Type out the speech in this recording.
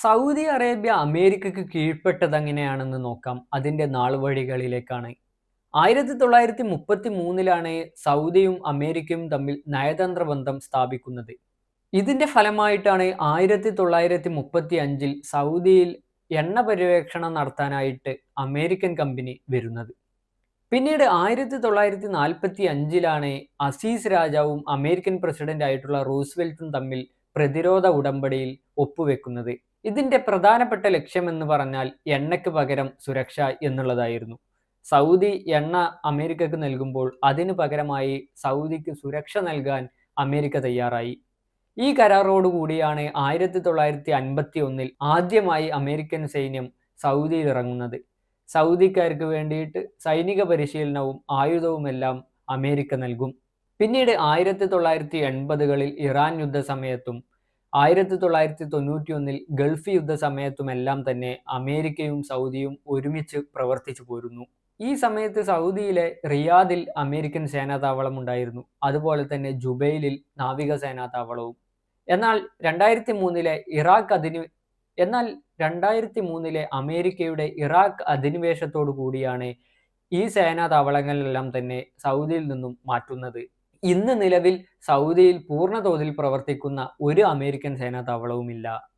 Saudi Arabia അമേരിക്കക്ക് കീഴ്പ്പെട്ടതെങ്ങനെയാണെന്ന് നോക്കാം. അതിന്റെ നാൾവഴികളിലേക്കാണ്. 1933-ലാണ് സൗദിയും അമേരിക്കയും തമ്മിൽ നയതന്ത്ര ബന്ധം സ്ഥാപിക്കുന്നത്. ഇതിന്റെ ഫലമായിട്ടാണ് 1935-ൽ സൗദിയിൽ എണ്ണ പര്യവേക്ഷണം നടത്താനായിട്ട് അമേരിക്കൻ കമ്പനി വരുന്നത്. പിന്നീട് 1945-ലാണ് അസീസ് രാജാവും അമേരിക്കൻ പ്രസിഡന്റ് ആയിട്ടുള്ള റൂസ്വെൽറ്റും തമ്മിൽ പ്രതിരോധ ഉടമ്പടിയിൽ ഒപ്പുവെക്കുന്നത്. ഇതിന്റെ പ്രധാനപ്പെട്ട ലക്ഷ്യമെന്ന് പറഞ്ഞാൽ എണ്ണയ്ക്ക് പകരം സുരക്ഷ എന്നുള്ളതായിരുന്നു. സൗദി എണ്ണ അമേരിക്കക്ക് നൽകുമ്പോൾ അതിനു പകരമായി സൗദിക്ക് സുരക്ഷ നൽകാൻ അമേരിക്ക തയ്യാറായി. ഈ കരാറോടുകൂടിയാണ് 1951-ൽ ആദ്യമായി അമേരിക്കൻ സൈന്യം സൗദിയിൽ ഇറങ്ങുന്നത്. സൗദിക്കാർക്ക് വേണ്ടിയിട്ട് സൈനിക പരിശീലനവും ആയുധവുമെല്ലാം അമേരിക്ക നൽകും. പിന്നീട് 1980-കളിൽ ഇറാൻ യുദ്ധസമയത്തും 1991-ൽ ഗൾഫ് യുദ്ധസമയത്തുമെല്ലാം തന്നെ അമേരിക്കയും സൗദിയും ഒരുമിച്ച് പ്രവർത്തിച്ചു പോരുന്നു. ഈ സമയത്ത് സൗദിയിലെ റിയാദിൽ അമേരിക്കൻ സേനാതാവളം ഉണ്ടായിരുന്നു. അതുപോലെ തന്നെ ജുബൈലിൽ നാവികസേനാ താവളവും. എന്നാൽ 2003-ലെ അമേരിക്കയുടെ ഇറാഖ് അധിനിവേശത്തോടു കൂടിയാണ് ഈ സേനാ താവളങ്ങളെല്ലാം തന്നെ സൗദിയിൽ നിന്നും മാറ്റുന്നത്. ഇന്ന് നിലവിൽ സൗദിയിൽ പൂർണ്ണതോതിൽ പ്രവർത്തിക്കുന്ന ഒരു അമേരിക്കൻ സേനാ താവളവുമില്ല.